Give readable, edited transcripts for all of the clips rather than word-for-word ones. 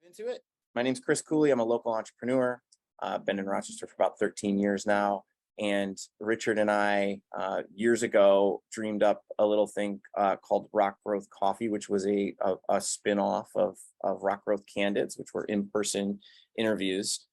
Into it. My name's Chris Cooley. I'm a local entrepreneur. I've been in Rochester for about 13 years now. And Richard and I, years ago, dreamed up a little thing called RocGrowth Coffee, which was a spin-off of RocGrowth Candids, which were in-person interviews.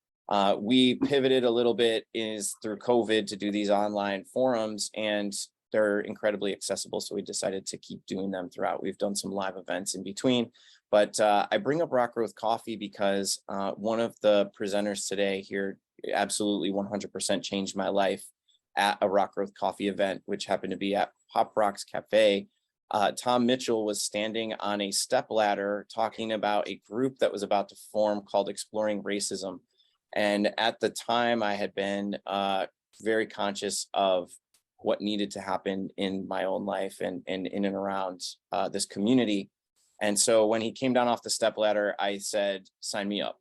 We pivoted a little bit through COVID to do these online forums, and they're incredibly accessible. So we decided to keep doing them throughout. We've done some live events in between. But I bring up RocGrowth Coffee because one of the presenters today here absolutely 100% changed my life at a RocGrowth Coffee event, which happened to be at Pop Rocks Cafe. Tom Mitchell was standing on a step ladder talking about a group that was about to form called Exploring Racism. And at the time, I had been very conscious of what needed to happen in my own life and in and around this community. And so when he came down off the stepladder, I said, sign me up.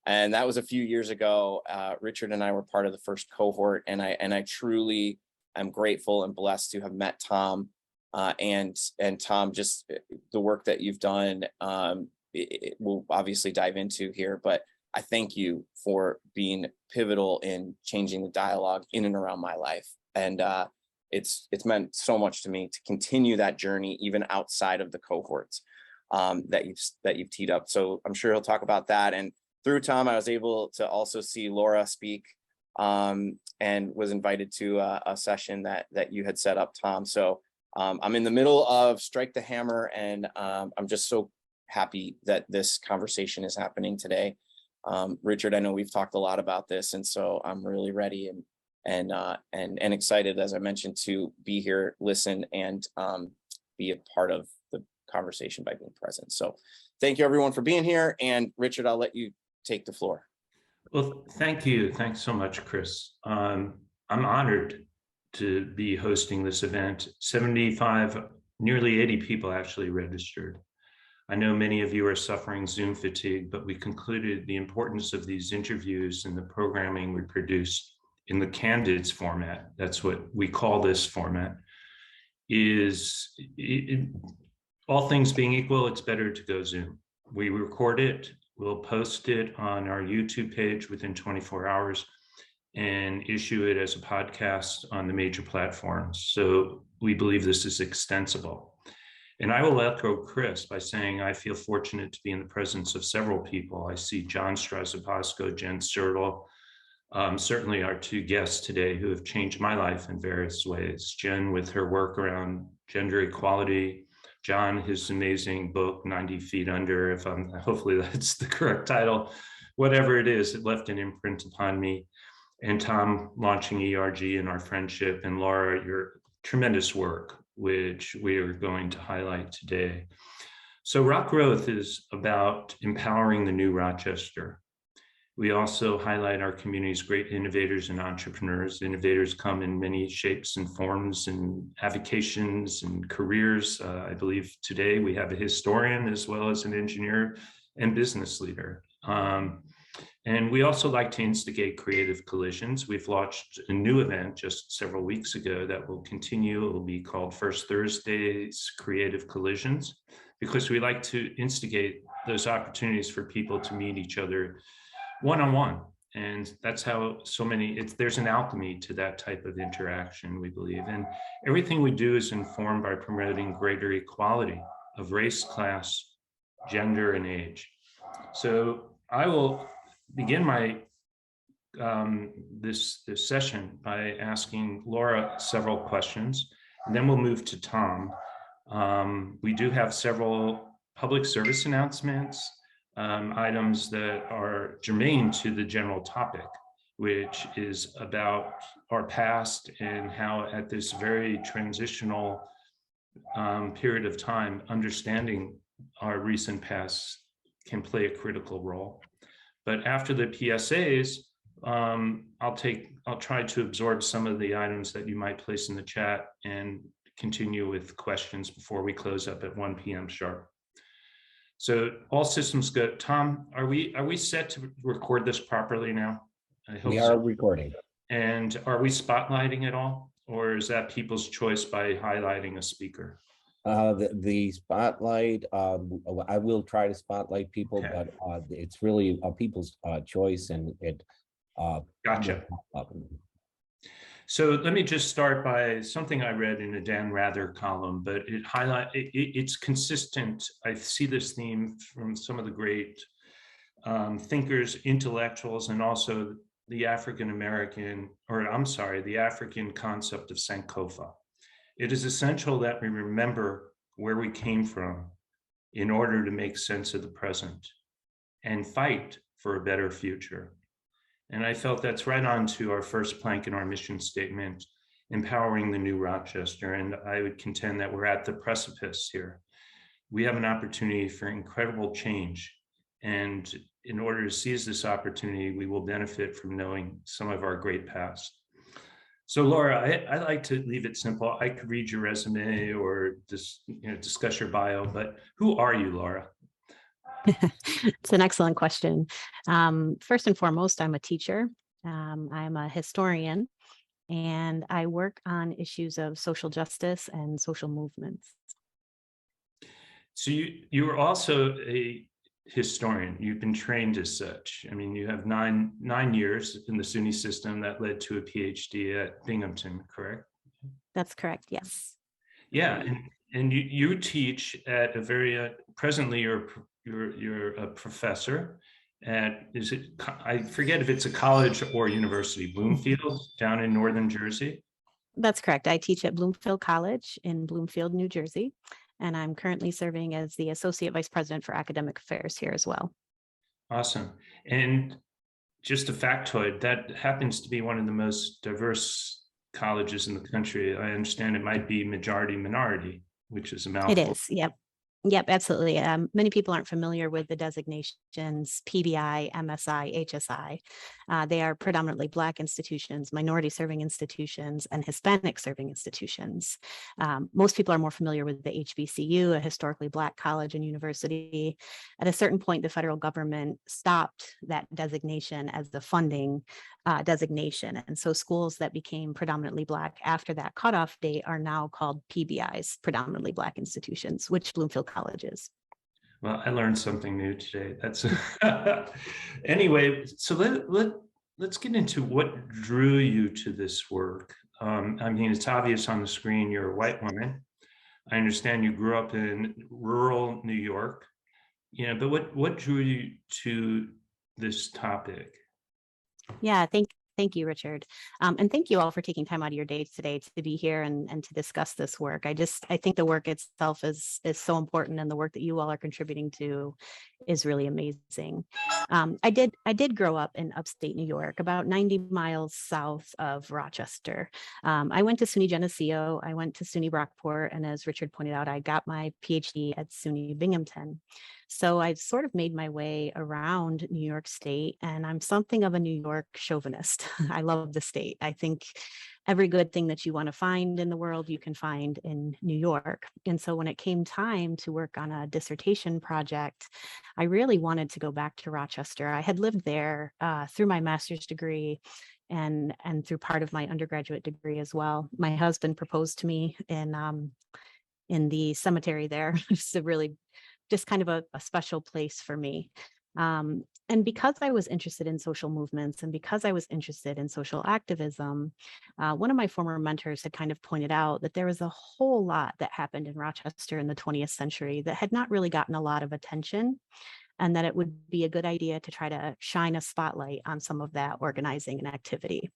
And that was a few years ago. Richard and I were part of the first cohort, and I truly am grateful and blessed to have met Tom. And Tom, just the work that you've done, we'll obviously dive into here, but I thank you for being pivotal in changing the dialogue in and around my life. And it's meant so much to me to continue that journey, even outside of the cohorts that you've teed up. So I'm sure he'll talk about that. And through Tom, I was able to also see Laura speak and was invited to a session that you had set up, Tom. So I'm in the middle of Strike the Hammer, and I'm just so happy that this conversation is happening today. Richard, I know we've talked a lot about this, and so I'm really ready and excited, as I mentioned, to be here, listen, and be a part of the conversation by being present. So thank you everyone for being here. And Richard, I'll let you take the floor. Well, thank you. Thanks so much, Chris. I'm honored to be hosting this event. 75, nearly 80 people actually registered. I know many of you are suffering Zoom fatigue, but we concluded the importance of these interviews and the programming we produce in the Candids format. That's what we call this format. All things being equal, it's better to go Zoom. We record it, we'll post it on our YouTube page within 24 hours and issue it as a podcast on the major platforms. So we believe this is extensible. And I will echo Chris by saying I feel fortunate to be in the presence of several people. I see John Strasopasco, Jen Sertle, certainly our two guests today who have changed my life in various ways. Jen with her work around gender equality, John, his amazing book, 90 Feet Under, hopefully that's the correct title. Whatever it is, it left an imprint upon me. And Tom launching ERG and our friendship, and Laura, your tremendous work, which we are going to highlight today. So RocGrowth is about empowering the new Rochester. We also highlight our community's great innovators and entrepreneurs. Innovators come in many shapes and forms and avocations and careers. I believe today we have a historian as well as an engineer and business leader. And we also like to instigate creative collisions. We've launched a new event just several weeks ago that will continue. It will be called First Thursday's Creative Collisions, because we like to instigate those opportunities for people to meet each other one-on-one. And that's how there's an alchemy to that type of interaction, we believe. And everything we do is informed by promoting greater equality of race, class, gender, and age. So I will begin my this session by asking Laura several questions, and then we'll move to Tom. We do have several public service announcements, items that are germane to the general topic, which is about our past and how at this very transitional period of time, understanding our recent past can play a critical role. But after the PSAs, I'll try to absorb some of the items that you might place in the chat and continue with questions before we close up at 1 p.m. sharp. So all systems go. Tom, are we set to record this properly now? I hope we are recording. And are we spotlighting at all? Or is that people's choice by highlighting a speaker? The spotlight, I will try to spotlight people, Okay. but it's really people's choice, and it Gotcha. So let me just start by something I read in a Dan Rather column, but it's consistent. I see this theme from some of the great thinkers, intellectuals, and also the the African concept of Sankofa. It is essential that we remember where we came from in order to make sense of the present and fight for a better future. And I felt that's right on to our first plank in our mission statement, empowering the new Rochester. And I would contend that we're at the precipice here. We have an opportunity for incredible change. And in order to seize this opportunity, we will benefit from knowing some of our great past. So Laura, I like to leave it simple. I could read your resume or just discuss your bio, but who are you, Laura? It's an excellent question. First and foremost, I'm a teacher. I'm a historian, and I work on issues of social justice and social movements. So you are also a historian. You've been trained as such. I mean, you have nine years in the SUNY system that led to a PhD at Binghamton, correct? That's correct. Yes. Yeah, and you teach at a very presently you're a professor at, I forget if it's a college or university, Bloomfield down in northern Jersey. That's correct. I teach at Bloomfield College in Bloomfield, New Jersey, and I'm currently serving as the Associate Vice President for Academic Affairs here as well. Awesome. And just a factoid, that happens to be one of the most diverse colleges in the country. I understand it might be majority minority, which is a mouthful. It is. Yep. Yep, absolutely. Many people aren't familiar with the designations PBI, MSI, HSI. They are predominantly Black institutions, minority serving institutions, and Hispanic serving institutions. Most people are more familiar with the HBCU, a historically Black college and university. At a certain point, the federal government stopped that designation as the funding designation. And so schools that became predominantly Black after that cutoff date are now called PBIs, predominantly Black institutions, which Bloomfield College is. Well, I learned something new today. That's anyway. So let's get into what drew you to this work. I mean, it's obvious on the screen. You're a white woman. I understand you grew up in rural New York. Yeah, but what drew you to this topic? Yeah, thank you, Richard. And thank you all for taking time out of your day today to be here and to discuss this work. I think the work itself is so important, and the work that you all are contributing to is really amazing. I did grow up in upstate New York, about 90 miles south of Rochester. I went to SUNY Geneseo, I went to SUNY Brockport, and as Richard pointed out, I got my PhD at SUNY Binghamton. So I've sort of made my way around New York State, and I'm something of a New York chauvinist. I love the state. I think every good thing that you want to find in the world, you can find in New York. And so when it came time to work on a dissertation project, I really wanted to go back to Rochester. I had lived there through my master's degree and through part of my undergraduate degree as well. My husband proposed to me in the cemetery there. It's a really just kind of a special place for me. And because I was interested in social movements and because I was interested in social activism, one of my former mentors had kind of pointed out that there was a whole lot that happened in Rochester in the 20th century that had not really gotten a lot of attention, and that it would be a good idea to try to shine a spotlight on some of that organizing and activity.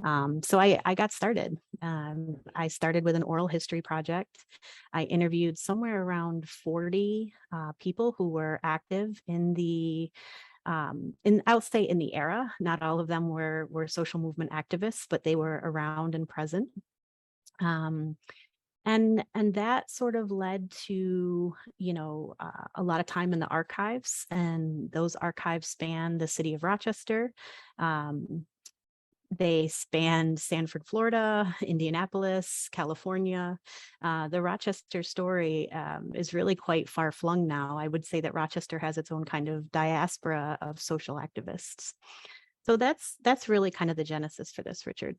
So I got started. I started with an oral history project. I interviewed somewhere around 40 people who were active in the I'll say in the era. Not all of them were social movement activists, but they were around and present. And that sort of led to, a lot of time in the archives, and those archives span the city of Rochester. They spanned Sanford, Florida, Indianapolis, California. The Rochester story is really quite far flung now. I would say that Rochester has its own kind of diaspora of social activists. So that's really kind of the genesis for this, Richard.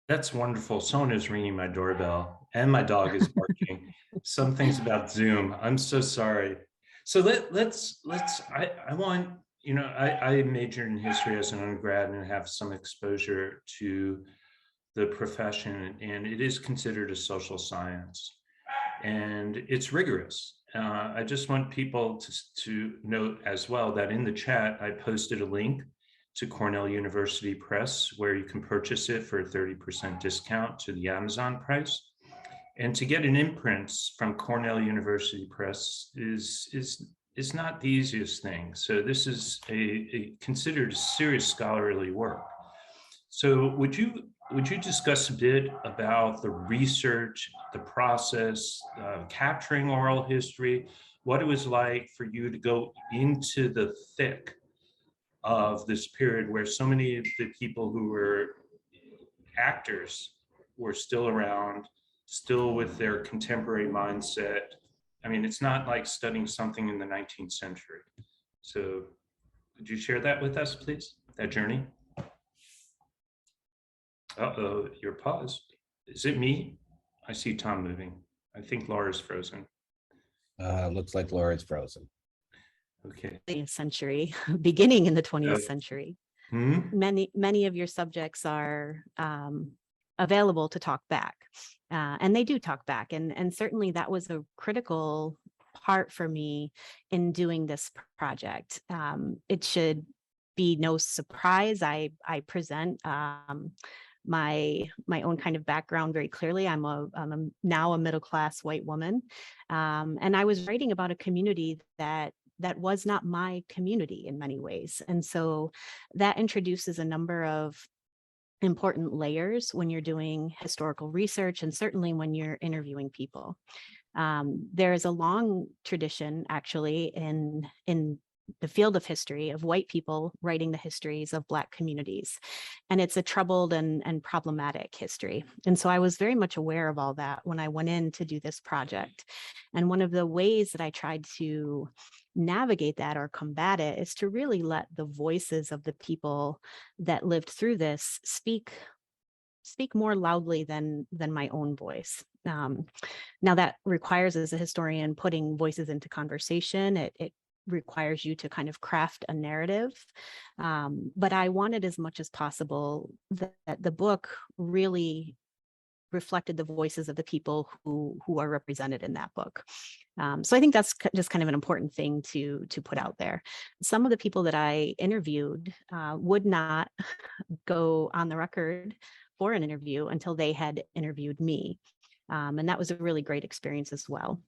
That's wonderful. Someone is ringing my doorbell and my dog is barking. Some things about Zoom. I'm so sorry. So I want, I majored in history as an undergrad and have some exposure to the profession, and it is considered a social science and it's rigorous. I just want people to note as well that in the chat, I posted a link to Cornell University Press, where you can purchase it for a 30% discount to the Amazon price. And to get an imprint from Cornell University Press is not the easiest thing. So this is a considered serious scholarly work. So would you discuss a bit about the research, the process, capturing oral history, what it was like for you to go into the thick of this period where so many of the people who were actors were still around, still with their contemporary mindset? I mean, it's not like studying something in the 19th century. So could you share that with us, please, that journey? Uh-oh, you're paused. Is it me? I see Tom moving. I think Laura's frozen. Looks like Laura's frozen. Okay. 20th century, beginning in the 20th century. Many of your subjects are available to talk back, and they do talk back. And certainly that was a critical part for me in doing this project. It should be no surprise. I present my own kind of background very clearly. I'm now a middle-class white woman, and I was writing about a community that was not my community in many ways. And so that introduces a number of important layers when you're doing historical research, and certainly when you're interviewing people. There is a long tradition actually in the field of history of white people writing the histories of Black communities. And it's a troubled and problematic history. And so I was very much aware of all that when I went in to do this project. And one of the ways that I tried to navigate that or combat it is to really let the voices of the people that lived through this speak more loudly than my own voice. Now that requires, as a historian, putting voices into conversation. It requires you to kind of craft a narrative. But I wanted as much as possible that the book really reflected the voices of the people who are represented in that book. So I think that's just kind of an important thing to put out there. Some of the people that I interviewed would not go on the record for an interview until they had interviewed me. And that was a really great experience as well.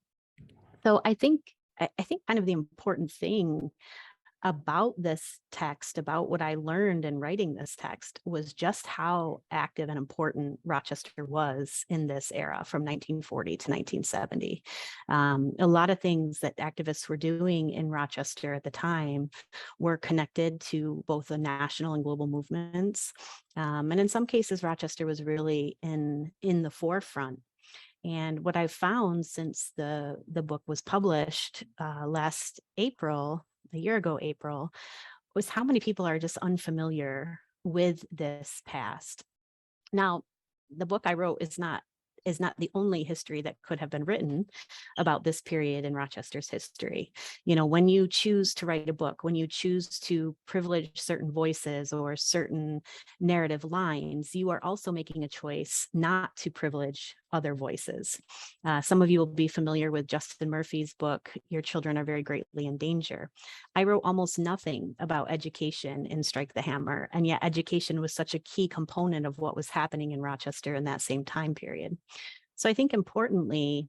So I think kind of the important thing about this text, about what I learned in writing this text, was just how active and important Rochester was in this era from 1940 to 1970. A lot of things that activists were doing in Rochester at the time were connected to both the national and global movements. And in some cases, Rochester was really in the forefront. And what I've found since the book was published last April, a year ago April, was how many people are just unfamiliar with this past. Now, the book I wrote is not the only history that could have been written about this period in Rochester's history. You know, when you choose to write a book, when you choose to privilege certain voices or certain narrative lines, you are also making a choice not to privilege other voices. Some of you will be familiar with Justin Murphy's book, Your Children Are Very Greatly in Danger. I wrote almost nothing about education in Strike the Hammer, and yet education was such a key component of what was happening in Rochester in that same time period. So I think importantly,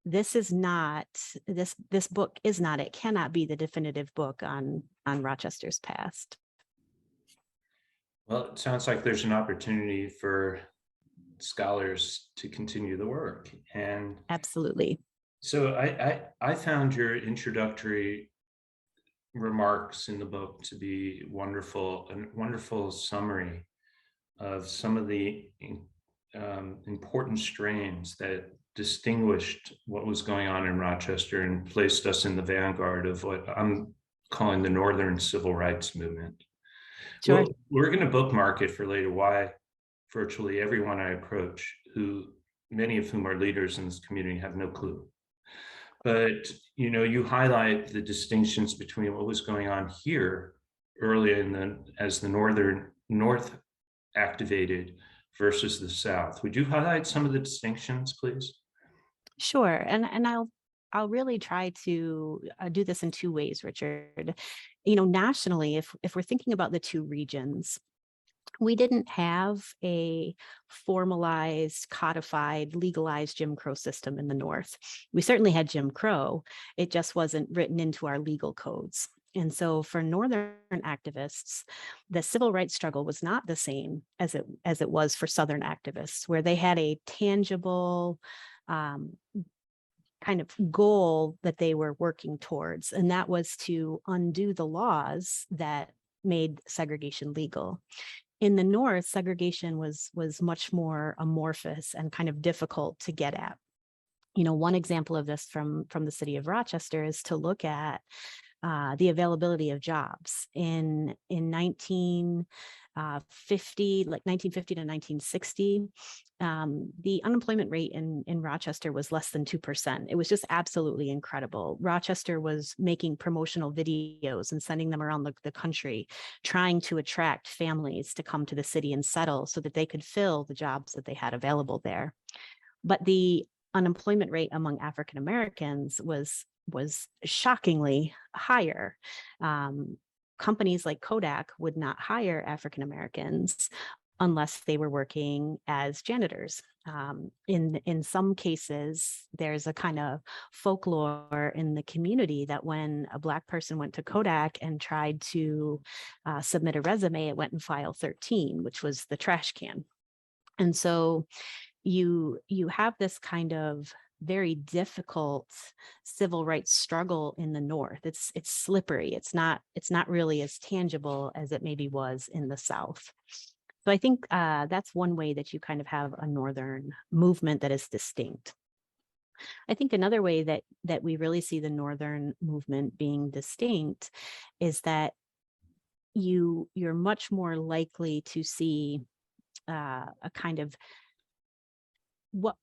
this book is not, it cannot be the definitive book on Rochester's past. Well, it sounds like there's an opportunity for scholars to continue the work. And absolutely. So I found your introductory remarks in the book to be wonderful, a wonderful summary of some of the important strains that distinguished what was going on in Rochester and placed us in the vanguard of what I'm calling the Northern Civil Rights Movement. Sure. Well, we're going to bookmark it for later. Why virtually everyone I approach, many of whom are leaders in this community, have no clue. But, you highlight the distinctions between what was going on here early as the North activated versus the South. Would you highlight some of the distinctions, please? Sure. And I'll really try to do this in two ways, Richard. Nationally, if we're thinking about the two regions, we didn't have a formalized, codified, legalized Jim Crow system in the North. We certainly had Jim Crow. It just wasn't written into our legal codes. And so for Northern activists, the civil rights struggle was not the same as it was for Southern activists, where they had a tangible kind of goal that they were working towards, and that was to undo the laws that made segregation legal. In the North, segregation was much more amorphous and kind of difficult to get at. One example of this from the city of Rochester is to look at the availability of jobs in 1950, like 1950 to 1960. The unemployment rate in Rochester was less than 2%. It was just absolutely incredible. Rochester was making promotional videos and sending them around the country, trying to attract families to come to the city and settle so that they could fill the jobs that they had available there. But the unemployment rate among African Americans was shockingly higher. Companies like Kodak would not hire African Americans unless they were working as janitors. In some cases, there's a kind of folklore in the community that when a Black person went to Kodak and tried to submit a resume, it went in file 13, which was the trash can. And so you have this kind of very difficult civil rights struggle in the North. It's slippery. It's not really as tangible as it maybe was in the South. So I think that's one way that you kind of have a Northern movement that is distinct. I think another way that we really see the Northern movement being distinct is that you're much more likely to see a kind of what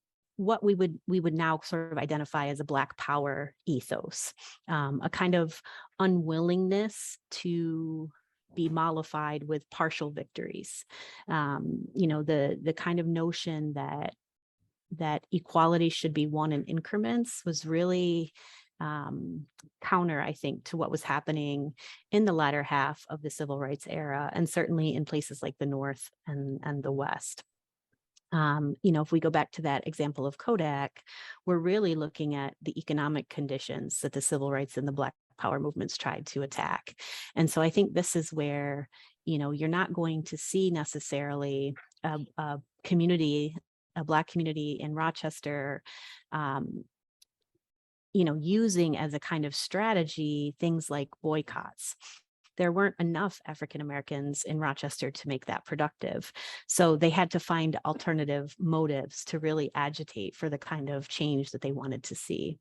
we would now sort of identify as a Black power ethos, a kind of unwillingness to be mollified with partial victories. The kind of notion that equality should be won in increments was really counter, I think, to what was happening in the latter half of the civil rights era, and certainly in places like the North and the West. If we go back to that example of Kodak, we're really looking at the economic conditions that the civil rights and the Black power movements tried to attack. And so I think this is where, you're not going to see necessarily a Black community in Rochester, using as a kind of strategy things like boycotts. There weren't enough African Americans in Rochester to make that productive. So they had to find alternative motives to really agitate for the kind of change that they wanted to see.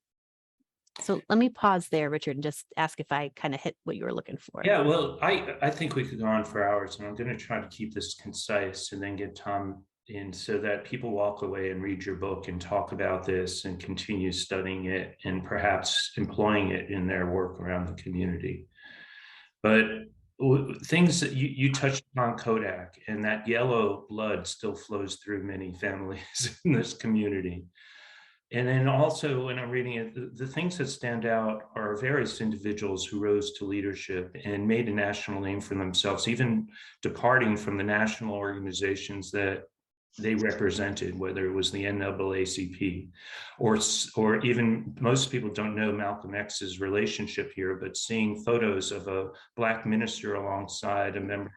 So let me pause there, Richard, and just ask if I kind of hit what you were looking for. Yeah, well, I think we could go on for hours, and I'm going to try to keep this concise and then get Tom in so that people walk away and read your book and talk about this and continue studying it and perhaps employing it in their work around the community. But things that you touched on Kodak, and that yellow blood still flows through many families in this community. And then also when I'm reading it, the things that stand out are various individuals who rose to leadership and made a national name for themselves, even departing from the national organizations that they represented, whether it was the NAACP or even, most people don't know Malcolm X's relationship here, but seeing photos of a Black minister alongside a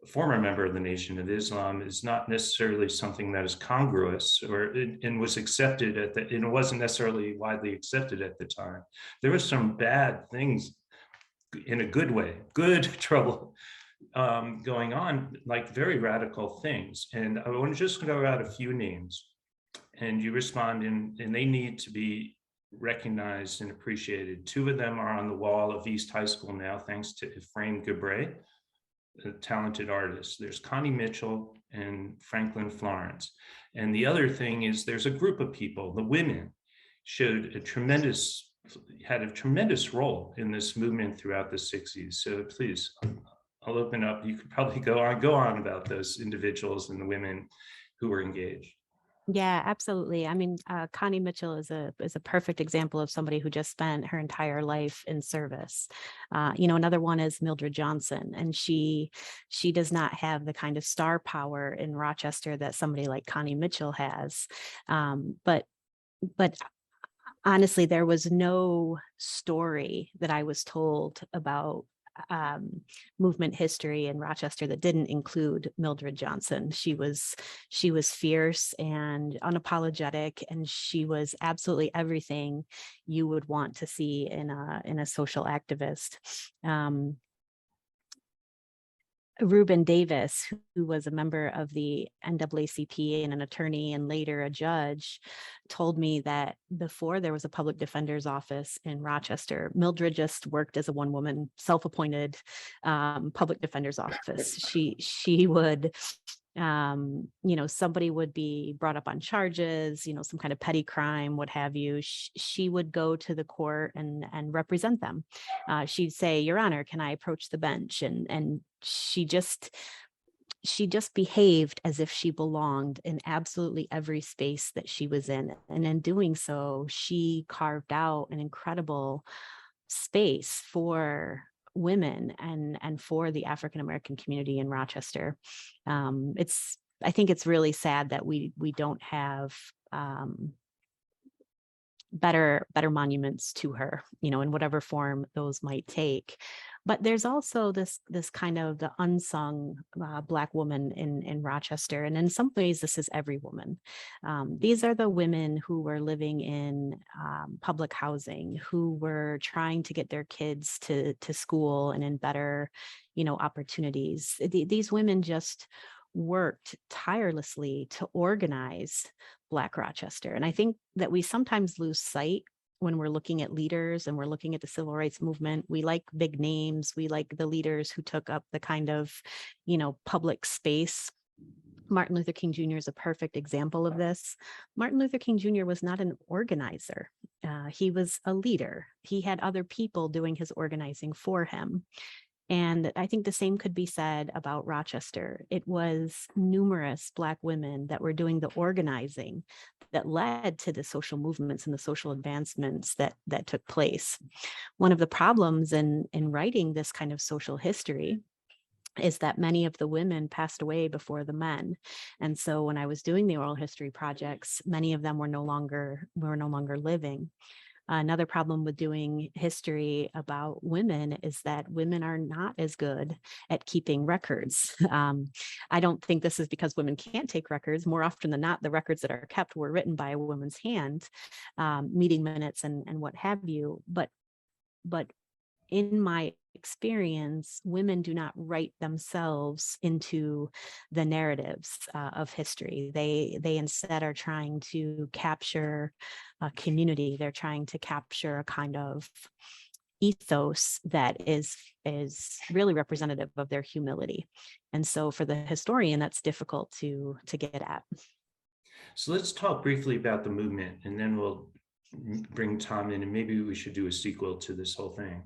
former member of the Nation of Islam is not necessarily something that is congruous and was accepted and it wasn't necessarily widely accepted at the time. There were some bad things in a good way, good trouble going on, like very radical things. And I want to just go out a few names and you respond and they need to be recognized and appreciated. Two of them are on the wall of East High School now, thanks to Ephraim Gabre, a talented artist. There's Connie Mitchell and Franklin Florence. And the other thing is there's a group of people, the women, had a tremendous role in this movement throughout the 60s. So please, I'll open up. You could probably go on about those individuals and the women who were engaged. Yeah, absolutely. I mean, Connie Mitchell is a perfect example of somebody who just spent her entire life in service. Another one is Mildred Johnson, and she does not have the kind of star power in Rochester that somebody like Connie Mitchell has. But honestly, there was no story that I was told about movement history in Rochester that didn't include Mildred Johnson. She was fierce and unapologetic, and she was absolutely everything you would want to see in a social activist. Reuben Davis, who was a member of the NAACP and an attorney and later a judge, told me that before there was a public defender's office in Rochester, Mildred just worked as a one-woman, self-appointed public defender's office. She would, somebody would be brought up on charges, some kind of petty crime, what have you. She would go to the court and represent them. She'd say, "Your Honor, can I approach the bench?" And she just behaved as if she belonged in absolutely every space that she was in. And in doing so, she carved out an incredible space for women and for the African-American community in Rochester. I think it's really sad that we don't have better monuments to her, in whatever form those might take. But there's also this kind of the unsung Black woman in Rochester. And in some ways, this is every woman. These are the women who were living in public housing, who were trying to get their kids to school and in better, opportunities. These women just worked tirelessly to organize Black Rochester. And I think that we sometimes lose sight when we're looking at leaders and we're looking at the civil rights movement. We like big names. We like the leaders who took up the kind of, public space. Martin Luther King Jr. is a perfect example of this. Martin Luther King Jr. was not an organizer. He was a leader. He had other people doing his organizing for him. And I think the same could be said about Rochester. It was numerous Black women that were doing the organizing that led to the social movements and the social advancements that took place. One of the problems in writing this kind of social history is that many of the women passed away before the men. And so when I was doing the oral history projects, many of them were no longer living. Another problem with doing history about women is that women are not as good at keeping records. I don't think this is because women can't take records. More often than not, the records that are kept were written by a woman's hand, meeting minutes and what have you. But in my experience, women do not write themselves into the narratives of history. They instead are trying to capture a community. They're trying to capture a kind of ethos that is really representative of their humility. And so for the historian, that's difficult to get at. So let's talk briefly about the movement, and then we'll bring Tom in, and maybe we should do a sequel to this whole thing.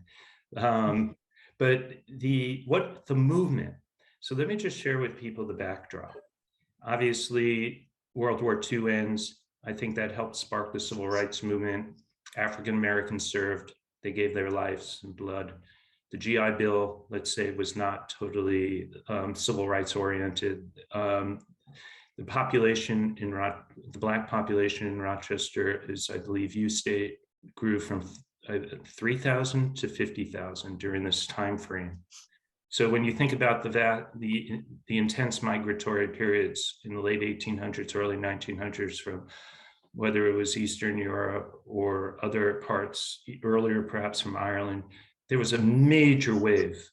But the movement. So let me just share with people the backdrop. Obviously, World War II ends. I think that helped spark the civil rights movement. African Americans served. They gave their lives and blood. The GI Bill, let's say, was not totally civil rights oriented. The population the Black population in Rochester, as I believe you state, grew from 3,000 to 50,000 during this time frame. So when you think about the intense migratory periods in the late 1800s, early 1900s, from whether it was Eastern Europe or other parts, earlier perhaps from Ireland, there was a major wave.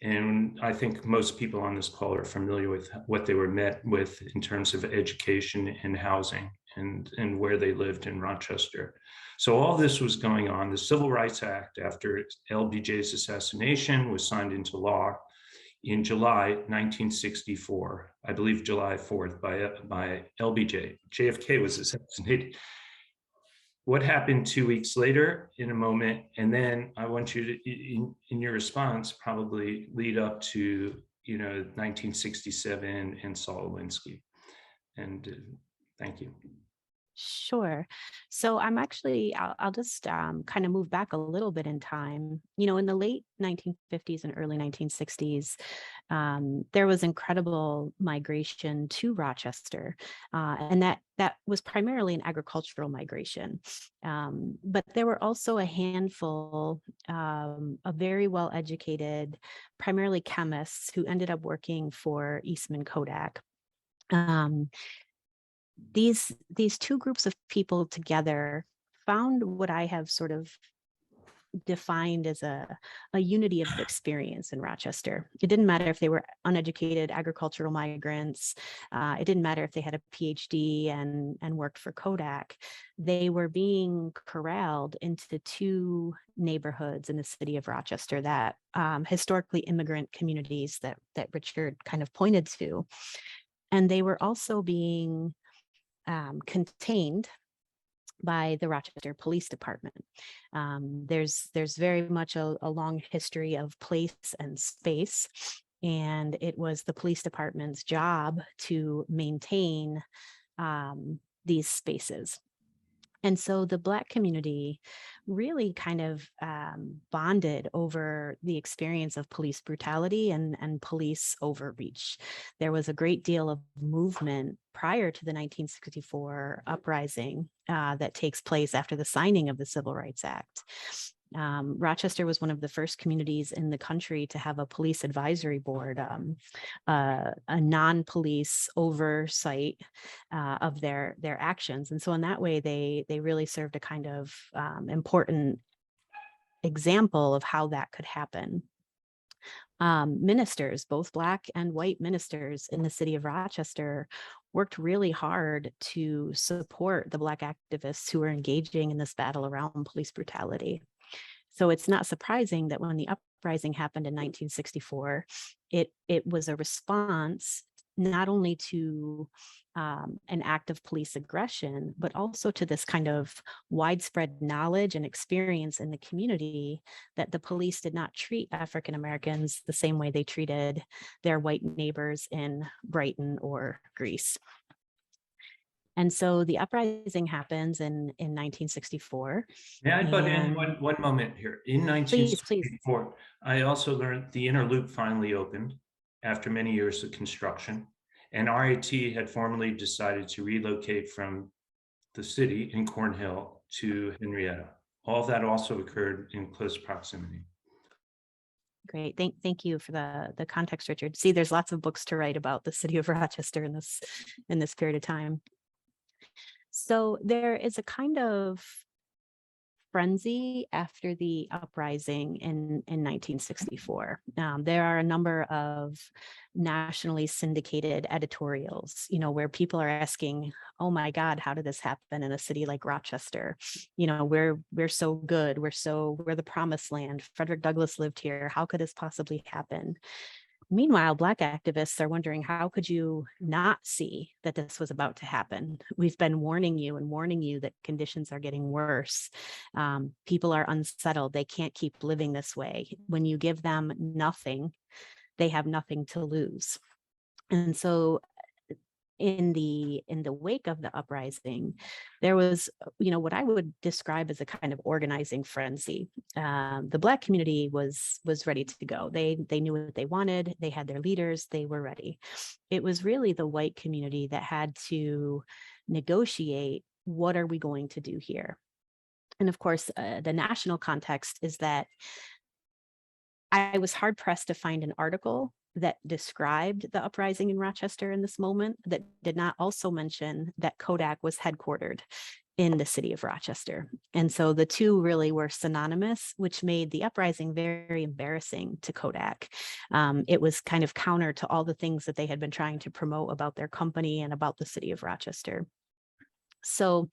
And I think most people on this call are familiar with what they were met with in terms of education and housing and where they lived in Rochester. So all this was going on. The Civil Rights Act, after LBJ's assassination, was signed into law. in July 1964, I believe July 4th, by LBJ. JFK was assassinated. What happened 2 weeks later in a moment, and then I want you to, in your response, probably lead up to 1967 and Saul Alinsky. And thank you. Sure. So I'll just kind of move back a little bit in time. In the late 1950s and early 1960s, there was incredible migration to Rochester, and that was primarily an agricultural migration. But there were also a handful of very well-educated, primarily chemists, who ended up working for Eastman Kodak. These two groups of people together found what I have sort of defined as a unity of experience in Rochester. It didn't matter if they were uneducated agricultural migrants. It didn't matter if they had a PhD and worked for Kodak. They were being corralled into two neighborhoods in the city of Rochester, that historically immigrant communities that Richard kind of pointed to. And they were also being contained by the Rochester Police Department. There's very much a long history of place and space, and it was the police department's job to maintain these spaces. And so the Black community really kind of bonded over the experience of police brutality and police overreach. There was a great deal of movement prior to the 1964 uprising that takes place after the signing of the Civil Rights Act. Rochester was one of the first communities in the country to have a police advisory board, a non-police oversight of their actions. And so in that way, they really served a kind of important example of how that could happen. Ministers, both Black and white ministers in the city of Rochester, worked really hard to support the Black activists who were engaging in this battle around police brutality. So it's not surprising that when the uprising happened in 1964, it was a response not only to an act of police aggression, but also to this kind of widespread knowledge and experience in the community that the police did not treat African Americans the same way they treated their white neighbors in Brighton or Greece. And so the uprising happens in 1964. May I butt in one moment here? In 1964, please. I also learned the inner loop finally opened after many years of construction, and RAT had formally decided to relocate from the city in Cornhill to Henrietta. All of that also occurred in close proximity. Great. Thank you for the context, Richard. See, there's lots of books to write about the city of Rochester in this period of time. So there is a kind of frenzy after the uprising in 1964. There are a number of nationally syndicated editorials, where people are asking, oh my God, how did this happen in a city like Rochester? We're so good. We're the promised land. Frederick Douglass lived here. How could this possibly happen? Meanwhile, Black activists are wondering, how could you not see that this was about to happen? We've been warning you that conditions are getting worse. People are unsettled. They can't keep living this way. When you give them nothing, they have nothing to lose. And so in the wake of the uprising, there was, what I would describe as a kind of organizing frenzy. The Black community was ready to go. They knew what they wanted. They had their leaders. They were ready. It was really the white community that had to negotiate, what are we going to do here? And of course, the national context is that I was hard pressed to find an article that described the uprising in Rochester in this moment that did not also mention that Kodak was headquartered in the city of Rochester. And so the two really were synonymous, which made the uprising very embarrassing to Kodak. It was kind of counter to all the things that they had been trying to promote about their company and about the city of Rochester. So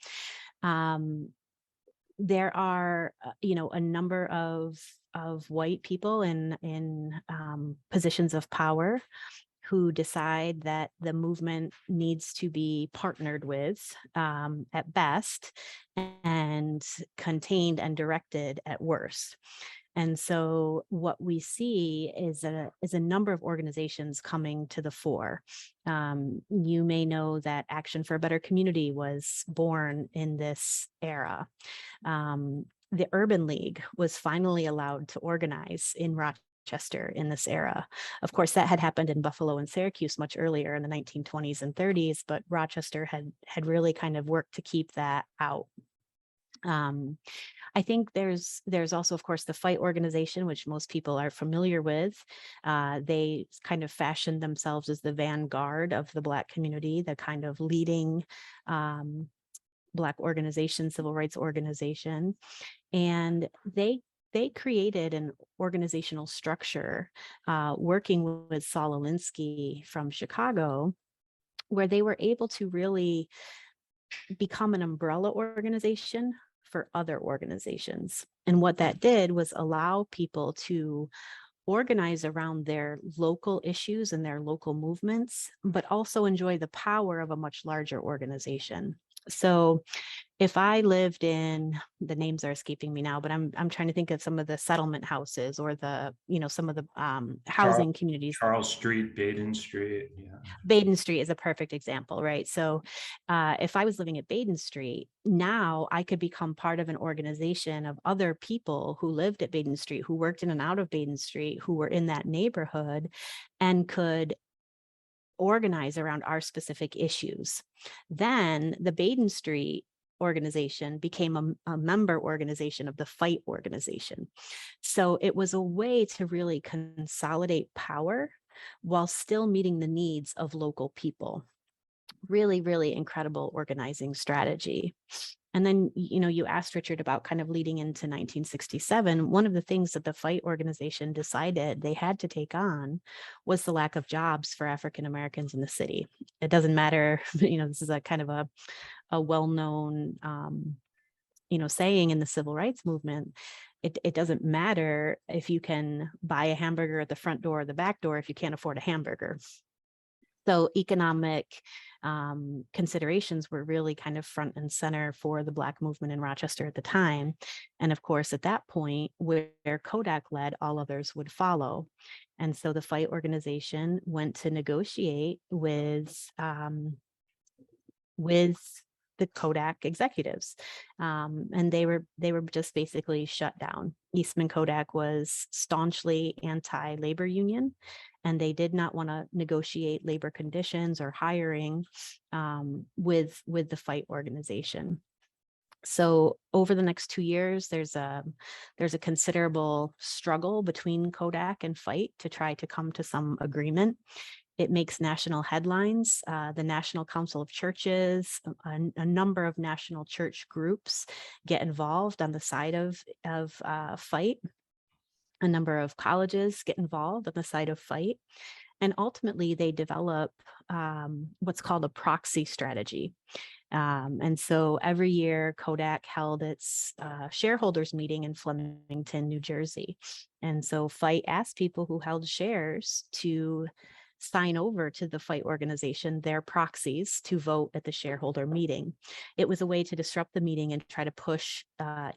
there are, a number of white people in positions of power who decide that the movement needs to be partnered with at best and contained and directed at worst. And so what we see is a number of organizations coming to the fore. You may know that Action for a Better Community was born in this era. The Urban League was finally allowed to organize in Rochester in this era. Of course, that had happened in Buffalo and Syracuse much earlier in the 1920s and 30s, but Rochester had really kind of worked to keep that out. I think there's also, of course, the Fight organization, which most people are familiar with. They kind of fashioned themselves as the vanguard of the Black community, the kind of leading Black organization, civil rights organization. And they created an organizational structure working with Saul Alinsky from Chicago, where they were able to really become an umbrella organization for other organizations. And what that did was allow people to organize around their local issues and their local movements, but also enjoy the power of a much larger organization. So if I lived in, the names are escaping me now, but I'm trying to think of some of the settlement houses or the, some of the housing communities. Charles Street, Baden Street. Yeah. Baden Street is a perfect example, right? So if I was living at Baden Street, now I could become part of an organization of other people who lived at Baden Street, who worked in and out of Baden Street, who were in that neighborhood and could organize around our specific issues. Then the Baden Street organization became a member organization of the Fight organization. So it was a way to really consolidate power while still meeting the needs of local people. Really, really incredible organizing strategy. And then, you asked Richard about kind of leading into 1967. One of the things that the Fight organization decided they had to take on was the lack of jobs for African Americans in the city. It doesn't matter, this is a kind of a well-known, saying in the civil rights movement. It doesn't matter if you can buy a hamburger at the front door or the back door if you can't afford a hamburger. So economic considerations were really kind of front and center for the Black movement in Rochester at the time. And of course, at that point, where Kodak led, all others would follow. And so the Fight organization went to negotiate with the Kodak executives. And they were just basically shut down. Eastman Kodak was staunchly anti-labor union, and they did not want to negotiate labor conditions or hiring with the Fight organization. So over the next 2 years, there's a considerable struggle between Kodak and Fight to try to come to some agreement. It makes national headlines. The National Council of Churches, a number of national church groups get involved on the side of Fight. A number of colleges get involved on the side of Fight. And ultimately, they develop what's called a proxy strategy. And so every year, Kodak held its shareholders meeting in Flemington, New Jersey. And so Fight asked people who held shares to sign over to the Fight organization, their proxies, to vote at the shareholder meeting. It was a way to disrupt the meeting and try to push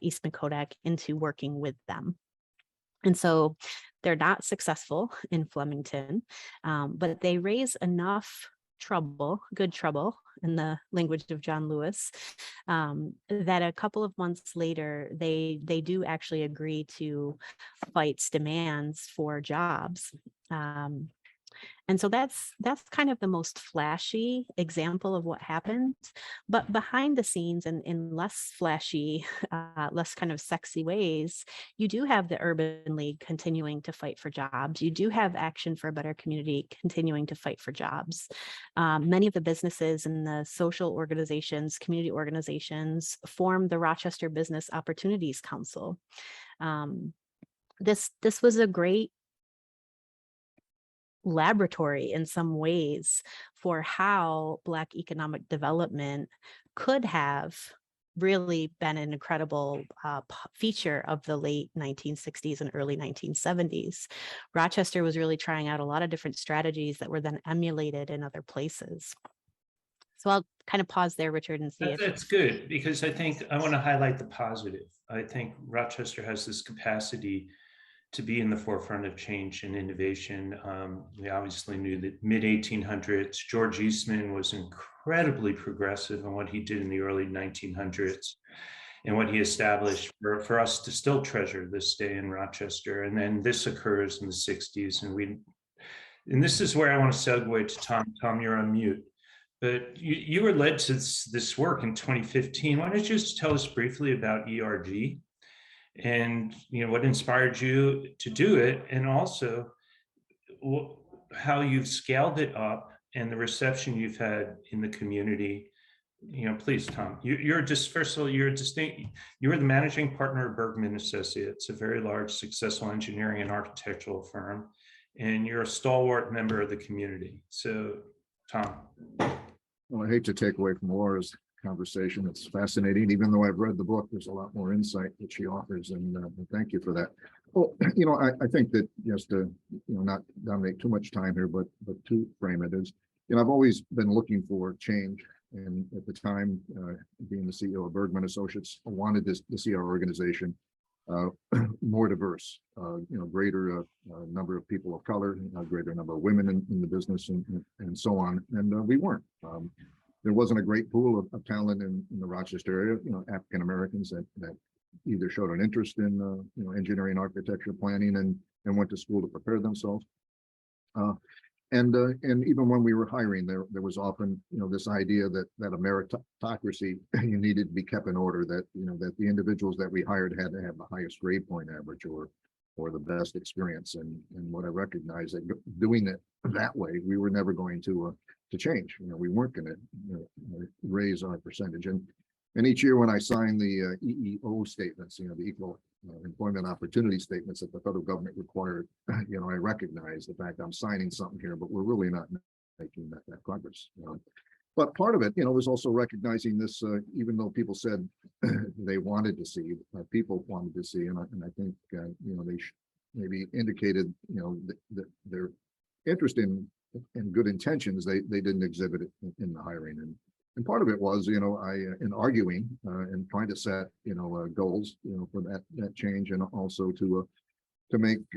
Eastman Kodak into working with them. And so they're not successful in Flemington, but they raise enough trouble, good trouble, in the language of John Lewis, that a couple of months later, they do actually agree to Fight's demands for jobs. And so that's kind of the most flashy example of what happened. But behind the scenes and in less flashy, less kind of sexy ways, you do have the Urban League continuing to fight for jobs. You do have Action for a Better Community continuing to fight for jobs. Many of the businesses and the social organizations, community organizations, form the Rochester Business Opportunities Council. This was a great laboratory in some ways for how Black economic development could have really been an incredible feature of the late 1960s and early 1970s. Rochester was really trying out a lot of different strategies that were then emulated in other places. So I'll kind of pause there, Richard, and see if That's good, because I think I want to highlight the positive. I think Rochester has this capacity to be in the forefront of change and innovation. We obviously knew that mid-1800s, George Eastman was incredibly progressive in what he did in the early 1900s and what he established for us to still treasure this day in Rochester. And then this occurs in the 60s. And this is where I want to segue to Tom. Tom, you're on mute. But you were led to this work in 2015. Why don't you just tell us briefly about ERG and what inspired you to do it, and also how you've scaled it up and the reception you've had in the community? Please, Tom. You're just first of all, you're the managing partner of Bergmann Associates, a very large, successful engineering and architectural firm, and you're a stalwart member of the community. So, Tom. Well, I hate to take away from Laura's conversation. It's fascinating. Even though I've read the book, there's a lot more insight that she offers, and thank you for that. Well, I think that just to not dominate too much time here, but to frame it as, I've always been looking for change, and at the time, being the CEO of Bergmann Associates, I wanted to see our organization more diverse, greater number of people of color, a greater number of women in the business, and so on. And we weren't. There wasn't a great pool of talent in the Rochester area, African Americans that either showed an interest in engineering, architecture, planning, and went to school to prepare themselves. And even when we were hiring, there was often this idea that a meritocracy you needed to be kept in order, that that the individuals that we hired had to have the highest grade point average or the best experience. And what I recognized, that doing it that way, we were never going to change. We weren't going to raise our percentage. And each year when I signed the EEO statements, the equal employment opportunity statements that the federal government required, I recognize the fact I'm signing something here, but we're really not making that progress. But part of it, was also recognizing this, even though people said they wanted to see, people wanted to see, and I think, they maybe indicated, that their interest in good intentions, they didn't exhibit it in the hiring. And part of it was, in arguing and trying to set, goals, for that change, and also to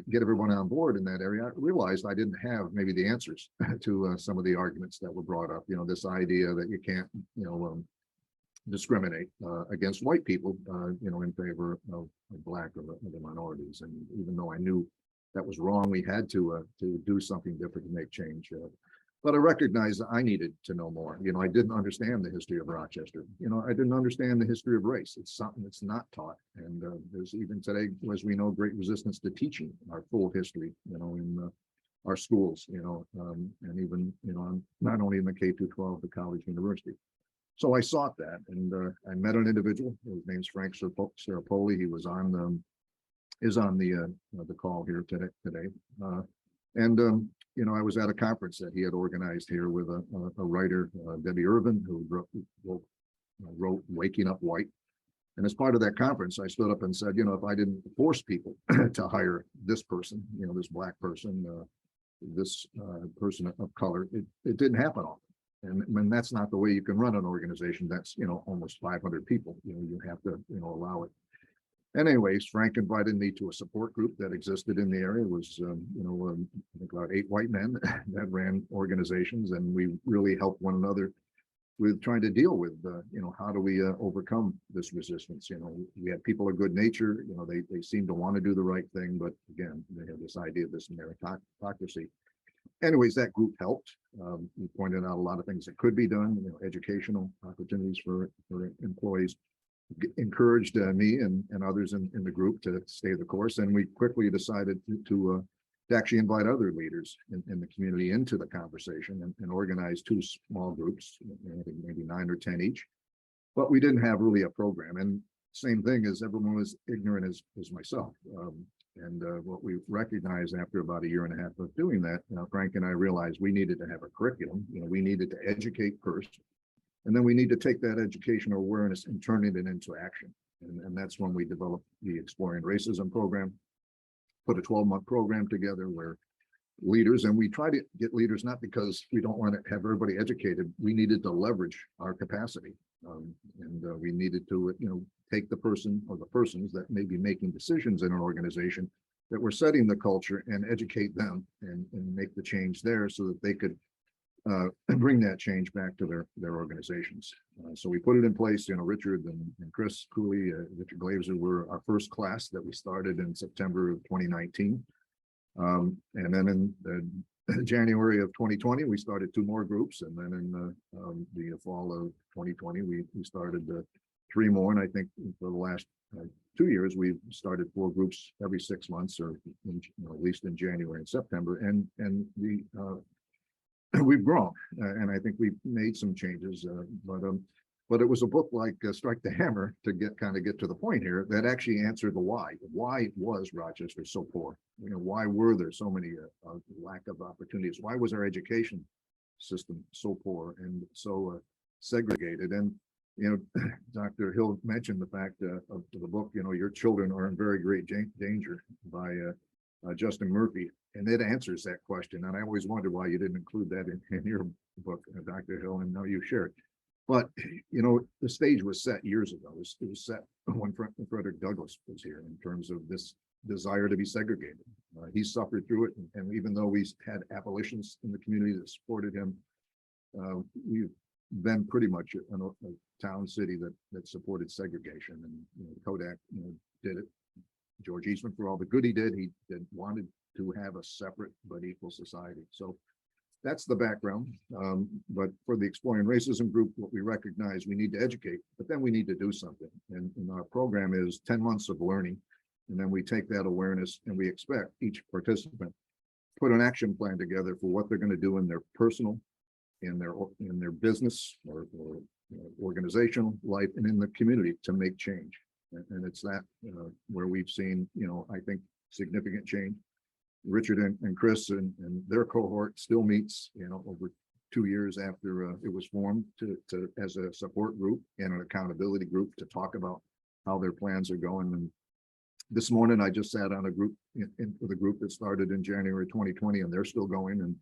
get everyone on board in that area. I realized I didn't have maybe the answers to some of the arguments that were brought up. This idea that you can't, discriminate against white people, in favor of Black or the minorities. And even though I knew that was wrong, we had to do something different to make change. But I recognized that I needed to know more. I didn't understand the history of Rochester. I didn't understand the history of race. It's something that's not taught. And there's even today, as we know, great resistance to teaching our full history, in our schools, and even, not only in the K through 12, the college, university. So I sought that, and I met an individual. His name's Frank Serapoli. He was on the call here today. I was at a conference that he had organized here with a writer, Debbie Irvin, who wrote Waking Up White. And as part of that conference, I stood up and said, if I didn't force people to hire this person, this Black person, this person of color, it didn't happen often. And that's not the way you can run an organization that's, almost 500 people. You have to, allow it. And anyways, Frank invited me to a support group that existed in the area. It was, I think about 8 white men that ran organizations, and we really helped one another with trying to deal with, how do we overcome this resistance? We had people of good nature, they seemed to want to do the right thing, but again, they had this idea of this meritocracy. Anyways, that group helped. We pointed out a lot of things that could be done, educational opportunities for employees. Encouraged me and others in the group to stay the course, and we quickly decided to actually invite other leaders in the community into the conversation and organize 2 small groups, I think maybe 9 or 10 each. But we didn't have really a program, and same thing as everyone was ignorant as myself. What we recognized after about 1.5 years of doing that, Frank and I realized we needed to have a curriculum. We needed to educate first, And then we need to take that educational awareness and turn it into action. And that's when we developed the Exploring Racism program, put a 12-month program together where leaders, and we try to get leaders not because we don't want to have everybody educated, we needed to leverage our capacity. We needed to, take the person or the persons that may be making decisions in an organization that were setting the culture and educate them and make the change there so that they could bring that change back to their organizations. So we put it in place. Richard and Chris Cooley, Richard Glazer were our first class that we started in September of 2019. And then in January of 2020, we started 2 more groups. And then in the fall of 2020, we started 3 more. And I think for the last 2 years, we've started 4 groups every 6 months, or at least in January and September. And we've grown, and I think we've made some changes, but it was a book like Strike the Hammer to get to the point here that actually answered the why. Why was Rochester so poor? Why were there so many lack of opportunities? Why was our education system so poor and so segregated? And Dr. Hill mentioned the fact of the book, Your Children Are in Very Great Danger by Justin Murphy. And it answers that question. And I always wondered why you didn't include that in your book, Dr. Hill, and now you shared. But, the stage was set years ago. It was set when Frederick Douglass was here in terms of this desire to be segregated. He suffered through it. And even though we had abolitionists in the community that supported him, we've been pretty much a town city that supported segregation. And Kodak did it. George Eastman, for all the good he did wanted to have a separate but equal society. So that's the background. But for the Exploring Racism group, what we recognize, we need to educate, but then we need to do something. And our program is 10 months of learning. And then we take that awareness and we expect each participant put an action plan together for what they're going to do in their personal, in their business or organizational life, and in the community to make change. And it's that where we've seen, I think, significant change. Richard and Chris and their cohort still meets, over 2 years after it was formed to as a support group and an accountability group to talk about how their plans are going. And this morning, I just sat on a group with a group that started in January 2020, and they're still going and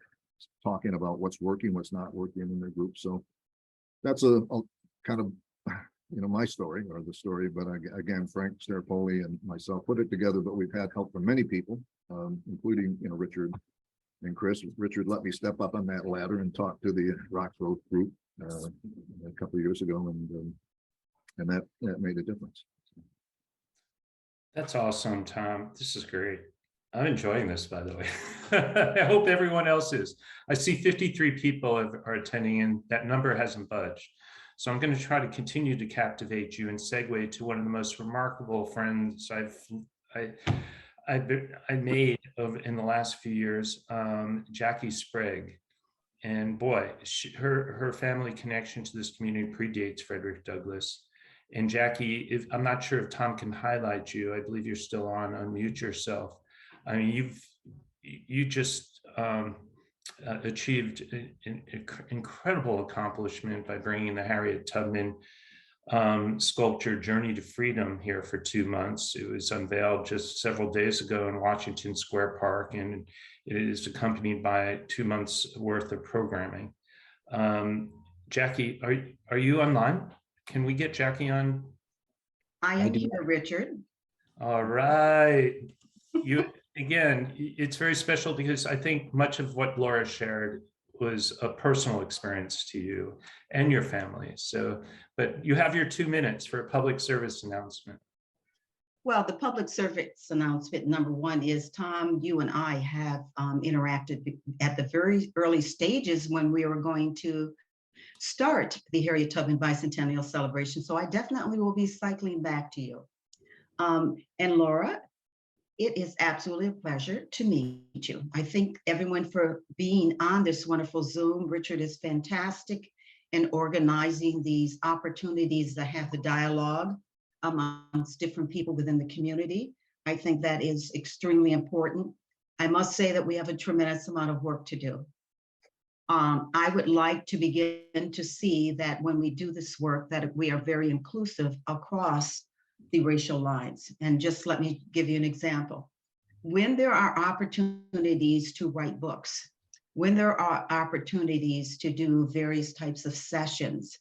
talking about what's working, what's not working in their group. So that's a kind of my story, or the story, but again, Frank Sterpoli and myself put it together, but we've had help from many people, including, Richard and Chris. Richard let me step up on that ladder and talk to the RocGrowth group a couple of years ago, and that made a difference. That's awesome, Tom. This is great. I'm enjoying this, by the way. I hope everyone else is. I see 53 people are attending, and that number hasn't budged. So I'm going to try to continue to captivate you and segue to one of the most remarkable friends I made in the last few years, Jackie Sprague. And boy, her family connection to this community predates Frederick Douglass. And Jackie, I'm not sure if Tom can highlight you. I believe you're still on. Unmute yourself. I mean, you just achieved an incredible accomplishment by bringing the Harriet Tubman sculpture Journey to Freedom here for 2 months. It was unveiled just several days ago in Washington Square Park, and it is accompanied by 2 months worth of programming. Jackie, are you online? Can we get Jackie on? I am here, Richard. All right. Again, it's very special because I think much of what Laura shared was a personal experience to you and your family. So, but you have your 2 minutes for a public service announcement. Well, the public service announcement, number one, is Tom, you and I have interacted at the very early stages when we were going to start the Harriet Tubman Bicentennial Celebration. So I definitely will be cycling back to you. And Laura, it is absolutely a pleasure to meet you. I thank everyone for being on this wonderful Zoom. Richard is fantastic in organizing these opportunities that have the dialogue amongst different people within the community. I think that is extremely important. I must say that we have a tremendous amount of work to do. I would like to begin to see that when we do this work, that we are very inclusive across the racial lines. And just let me give you an example. When there are opportunities to write books, when there are opportunities to do various types of sessions,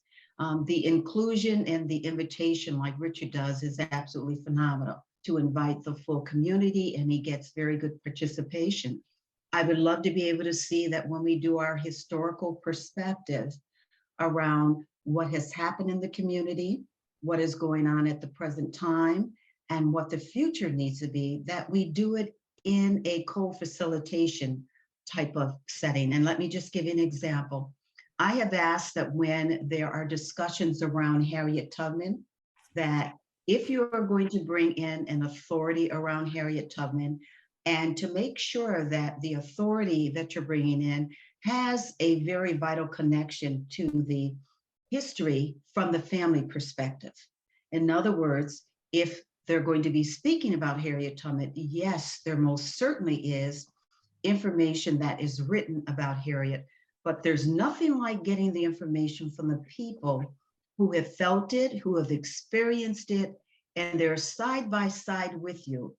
the inclusion and the invitation, like Richard does, is absolutely phenomenal, to invite the full community, and he gets very good participation. I would love to be able to see that when we do our historical perspective around what has happened in the community, what is going on at the present time, and what the future needs to be, that we do it in a co-facilitation type of setting. And let me just give you an example. I have asked that when there are discussions around Harriet Tubman, that if you are going to bring in an authority around Harriet Tubman, and to make sure that the authority that you're bringing in has a very vital connection to the history from the family perspective. In other words, if they're going to be speaking about Harriet Tubman, yes, there most certainly is information that is written about Harriet, but there's nothing like getting the information from the people who have felt it, who have experienced it, and they're side by side with you.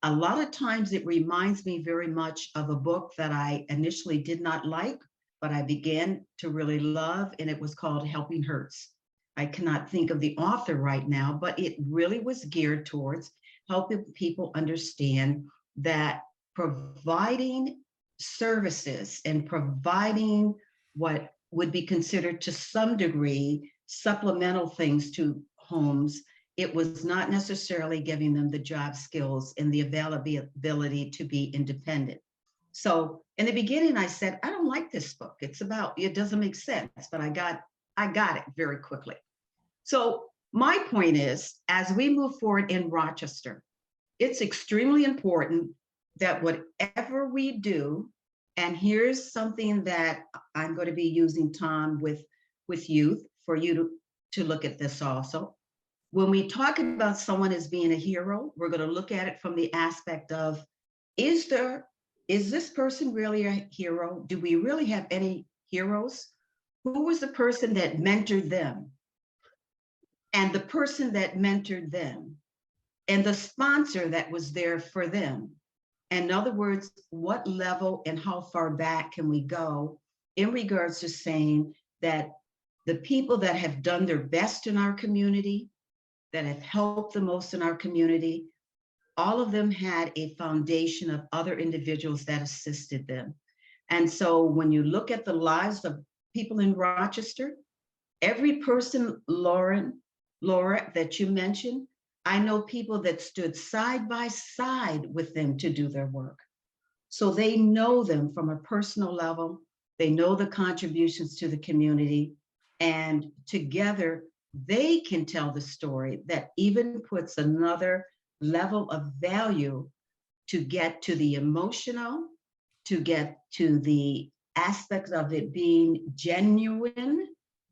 A lot of times it reminds me very much of a book that I initially did not like, but I began to really love, and it was called Helping Hurts. I cannot think of the author right now, but it really was geared towards helping people understand that providing services and providing what would be considered to some degree supplemental things to homes, it was not necessarily giving them the job skills and the availability to be independent. So in the beginning, I said, I don't like this book. It doesn't make sense, but I got it very quickly. So my point is, as we move forward in Rochester, it's extremely important that whatever we do, and here's something that I'm going to be using, Tom, with youth for you to look at this also. When we talk about someone as being a hero, we're going to look at it from the aspect of, is this person really a hero? Do we really have any heroes? Who was the person that mentored them? And the person that mentored them? And the sponsor that was there for them? In other words, what level and how far back can we go in regards to saying that the people that have done their best in our community, that have helped the most in our community, all of them had a foundation of other individuals that assisted them. And so when you look at the lives of people in Rochester, every person, Laura, that you mentioned, I know people that stood side by side with them to do their work. So they know them from a personal level. They know the contributions to the community, and together they can tell the story that even puts another level of value to get to the emotional, to get to the aspects of it being genuine,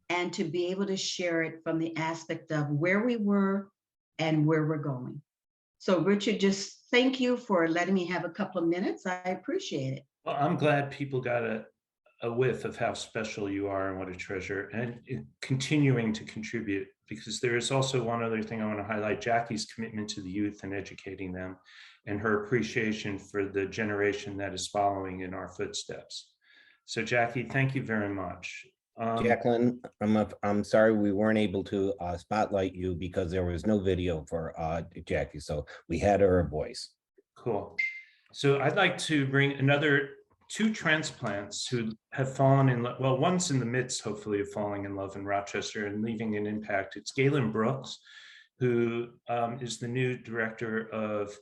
and to be able to share it from the aspect of where we were and where we're going. So Richard, just thank you for letting me have a couple of minutes. I appreciate it. Well, I'm glad people got a whiff of how special you are and what a treasure, and continuing to contribute, because there is also one other thing I want to highlight: Jackie's commitment to the youth and educating them, and her appreciation for the generation that is following in our footsteps. So Jackie, thank you very much. Jacqueline, I'm sorry we weren't able to spotlight you because there was no video for Jackie, so we had her voice. Cool. So I'd like to bring another two transplants who have fallen in love. Well, one's in the midst, hopefully, of falling in love in Rochester and leaving an impact. It's Galen Brooks, who is the new director of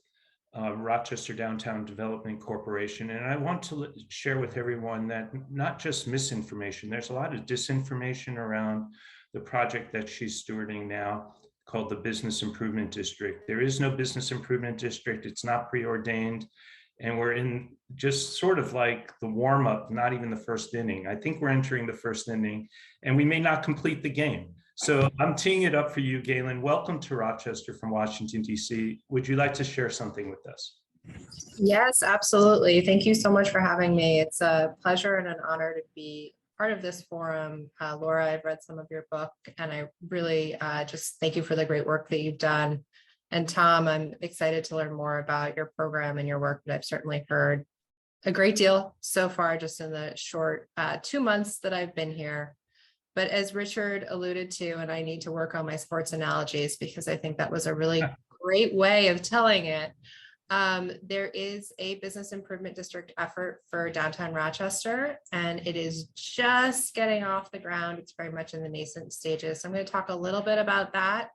Rochester Downtown Development Corporation. And I want to share with everyone that not just misinformation, there's a lot of disinformation around the project that she's stewarding now, called the Business Improvement District. There is no Business Improvement District. It's not preordained. And we're in just sort of like the warm up, not even the first inning. I think we're entering the first inning, and we may not complete the game. So I'm teeing it up for you, Galen. Welcome to Rochester from Washington, D.C. Would you like to share something with us? Yes, absolutely. Thank you so much for having me. It's a pleasure and an honor to be part of this forum. Laura, I've read some of your book, and I really just thank you for the great work that you've done. And Tom, I'm excited to learn more about your program and your work, but I've certainly heard a great deal so far just in the short 2 months that I've been here. But as Richard alluded to, and I need to work on my sports analogies because I think that was a really great way of telling it. There is a business improvement district effort for downtown Rochester, and it is just getting off the ground. It's very much in the nascent stages. So I'm going to talk a little bit about that.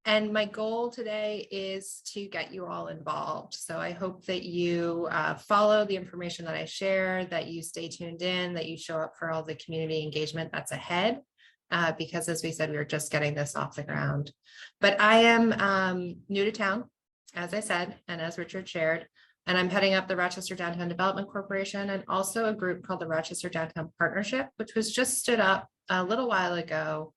And my goal today is to get you all involved. So I hope that you follow the information that I share, that you stay tuned in, that you show up for all the community engagement that's ahead. Because as we said, we are just getting this off the ground. But I am new to town, as I said, and as Richard shared, and I'm heading up the Rochester Downtown Development Corporation and also a group called the Rochester Downtown Partnership, which was just stood up a little while ago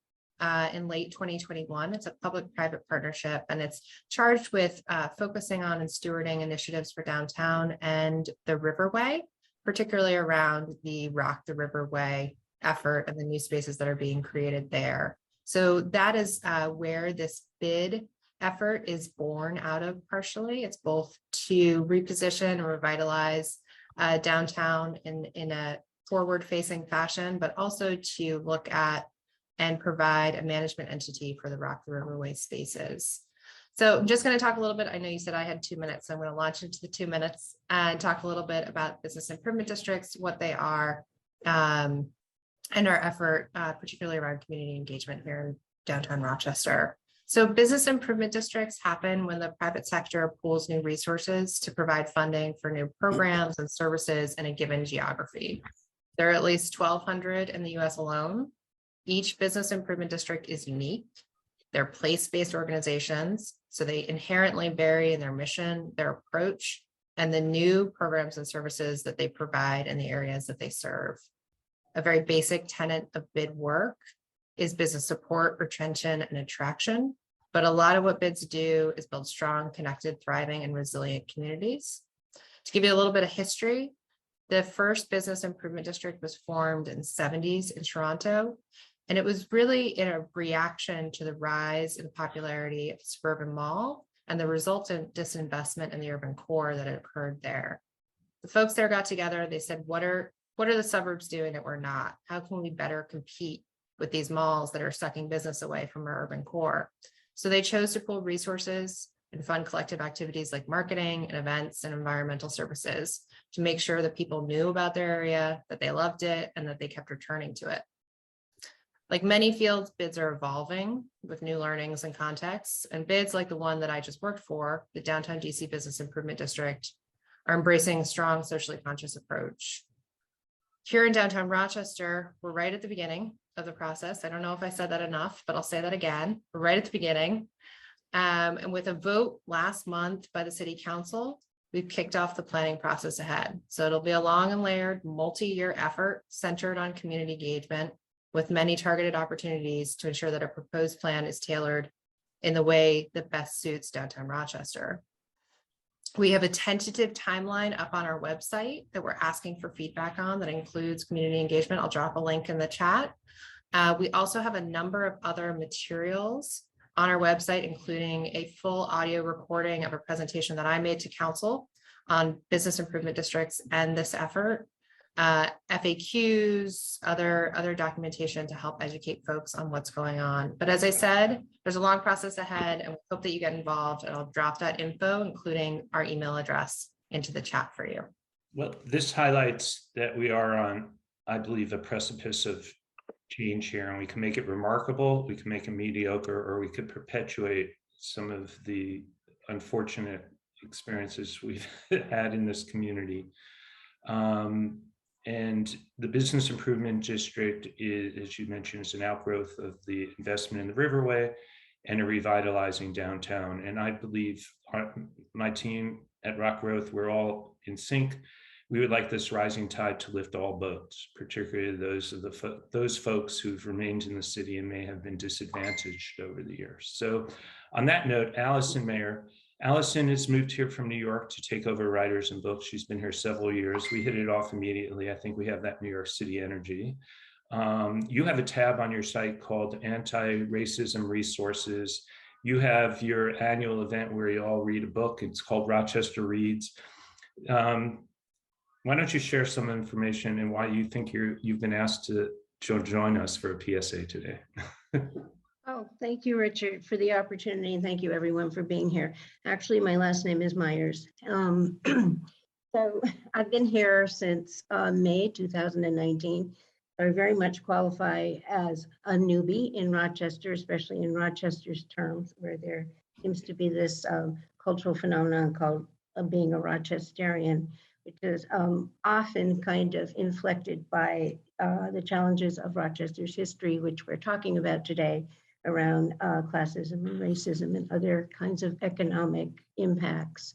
in late 2021. It's a public-private partnership, and it's charged with focusing on and stewarding initiatives for downtown and the Riverway, particularly around the Rock the Riverway effort and the new spaces that are being created there. So that is where this bid effort is born out of partially. It's both to reposition and revitalize downtown in a forward-facing fashion, but also to look at and provide a management entity for the Rock the Riverway spaces. So I'm just going to talk a little bit. I know you said I had 2 minutes, so I'm going to launch into the 2 minutes and talk a little bit about business improvement districts, what they are, and our effort, particularly around community engagement here in downtown Rochester. So business improvement districts happen when the private sector pools new resources to provide funding for new programs and services in a given geography. There are at least 1,200 in the US alone. Each business improvement district is unique. They're place-based organizations, so they inherently vary in their mission, their approach, and the new programs and services that they provide in the areas that they serve. A very basic tenet of bid work is business support, retention, and attraction. But a lot of what bids do is build strong, connected, thriving, and resilient communities. To give you a little bit of history, the first business improvement district was formed in the 70s in Toronto. And it was really in a reaction to the rise in popularity of the suburban mall and the resultant disinvestment in the urban core that had occurred there. The folks there got together, they said, what are the suburbs doing that we're not? How can we better compete with these malls that are sucking business away from our urban core? So they chose to pool resources and fund collective activities like marketing and events and environmental services to make sure that people knew about their area, that they loved it, and that they kept returning to it. Like many fields, bids are evolving with new learnings and contexts, and bids like the one that I just worked for, the Downtown DC Business Improvement District, are embracing a strong socially conscious approach. Here in downtown Rochester, we're right at the beginning of the process. I don't know if I said that enough, but I'll say that again. We're right at the beginning. And with a vote last month by the City Council, we've kicked off the planning process ahead. So it'll be a long and layered multi-year effort centered on community engagement with many targeted opportunities to ensure that a proposed plan is tailored in the way that best suits downtown Rochester. We have a tentative timeline up on our website that we're asking for feedback on that includes community engagement. I'll drop a link in the chat. We also have a number of other materials on our website, including a full audio recording of a presentation that I made to council on business improvement districts and this effort. FAQs, other documentation to help educate folks on what's going on. But as I said, there's a long process ahead, and we hope that you get involved, and I'll drop that info, including our email address, into the chat for you. Well, this highlights that we are on, I believe, a precipice of change here, and we can make it remarkable, we can make it mediocre, or we could perpetuate some of the unfortunate experiences we've had in this community. And the business improvement district is, as you mentioned, is an outgrowth of the investment in the Riverway and a revitalizing downtown. And I believe my team at RocGrowth, we're all in sync. We would like this rising tide to lift all boats, particularly those folks who've remained in the city and may have been disadvantaged over the years. So on that note, Allison Mayer, Allison has moved here from New York to take over Writers and Books. She's been here several years. We hit it off immediately. I think we have that New York City energy. You have a tab on your site called Anti-Racism Resources. You have your annual event where you all read a book. It's called Rochester Reads. Why don't you share some information and why you think you've been asked to join us for a PSA today? Oh, thank you, Richard, for the opportunity, and thank you, everyone, for being here. Actually, my last name is Myers. So I've been here since May 2019. I very much qualify as a newbie in Rochester, especially in Rochester's terms, where there seems to be this cultural phenomenon called being a Rochesterian, which is often kind of inflected by the challenges of Rochester's history, which we're talking about today, around classism and racism and other kinds of economic impacts.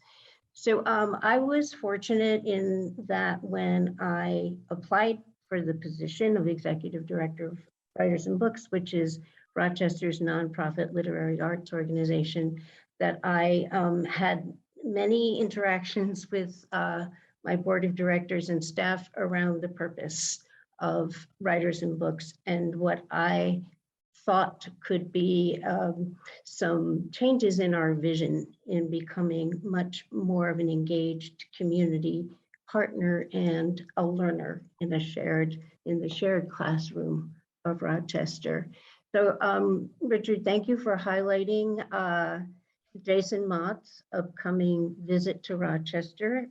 So I was fortunate in that when I applied for the position of Executive Director of Writers and Books, which is Rochester's nonprofit literary arts organization, that I had many interactions with my board of directors and staff around the purpose of Writers and Books and what I thought could be some changes in our vision in becoming much more of an engaged community partner and a learner in the shared classroom of Rochester. So Richard, thank you for highlighting Jason Mott's upcoming visit to Rochester.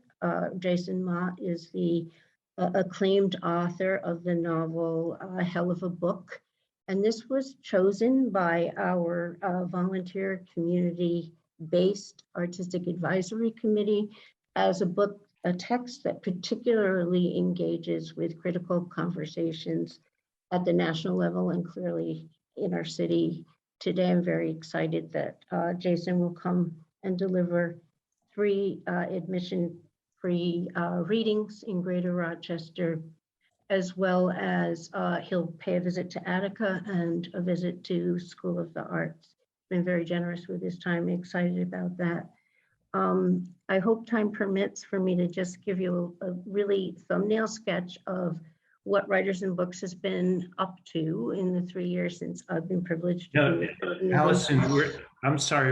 Jason Mott is the acclaimed author of the novel Hell of a Book. And this was chosen by our volunteer community-based artistic advisory committee as a text that particularly engages with critical conversations at the national level and clearly in our city. Today, I'm very excited that Jason will come and deliver 3 admission-free readings in Greater Rochester, as well as he'll pay a visit to Attica and a visit to School of the Arts. Been very generous with his time, excited about that. I hope time permits for me to just give you a really thumbnail sketch of what Writers and Books has been up to in the 3 years since I've been privileged to be with the Allison, I'm sorry,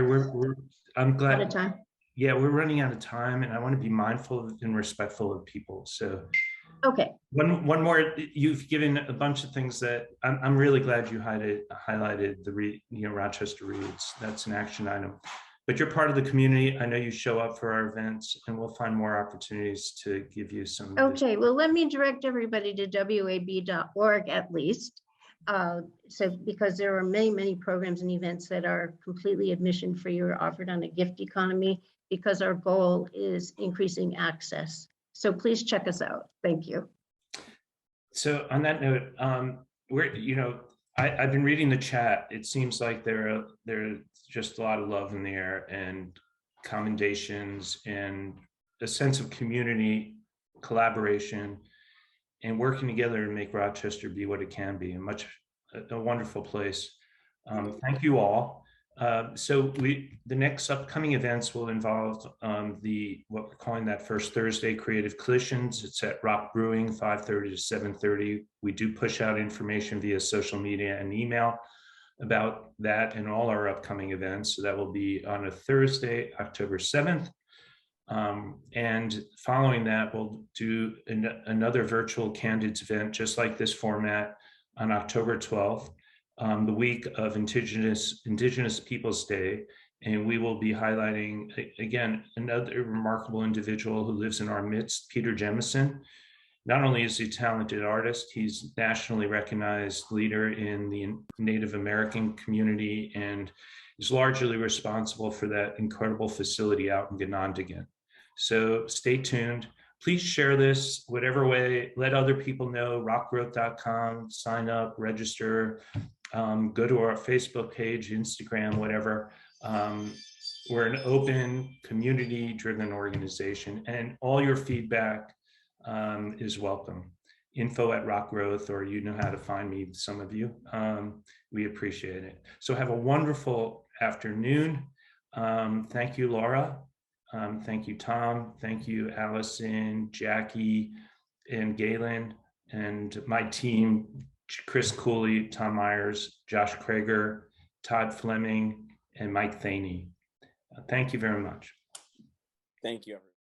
I'm glad. Out of time. Yeah, we're running out of time, and I want to be mindful and respectful of people. So, okay. One more. You've given a bunch of things that I'm really glad you highlighted. The Rochester Reads. That's an action item. But you're part of the community. I know you show up for our events, and we'll find more opportunities to give you some. Okay, well, let me direct everybody to wab.org at least. So because there are many, many programs and events that are completely admission free or offered on a gift economy, because our goal is increasing access. So please check us out. Thank you. So on that note, I've been reading the chat. It seems like there's just a lot of love in the air and commendations and a sense of community collaboration and working together to make Rochester be what it can be, a wonderful place. Thank you all. So the next upcoming events will involve what we're calling that first Thursday Creative Collisions. It's at Rock Brewing, 5:30 to 7:30. We do push out information via social media and email about that and all our upcoming events. So that will be on a Thursday, October 7th. And following that, we'll do another virtual Candidates event, just like this format, on October 12th. The week of Indigenous Peoples Day, and we will be highlighting, again, another remarkable individual who lives in our midst, Peter Jemison. Not only is he a talented artist, he's nationally recognized leader in the Native American community and is largely responsible for that incredible facility out in Ganondigan. So stay tuned. Please share this whatever way, let other people know, rockgrowth.com, sign up, register, go to our Facebook page, Instagram, whatever. We're an open, community-driven organization, and all your feedback is welcome. info@RocGrowth, or you know how to find me, some of you. We appreciate it. So have a wonderful afternoon. Thank you, Laura. Thank you, Tom. Thank you, Allison, Jackie, and Galen, and my team, Chris Cooley, Tom Myers, Josh Krager, Todd Fleming, and Mike Thaney. Thank you very much. Thank you, everyone.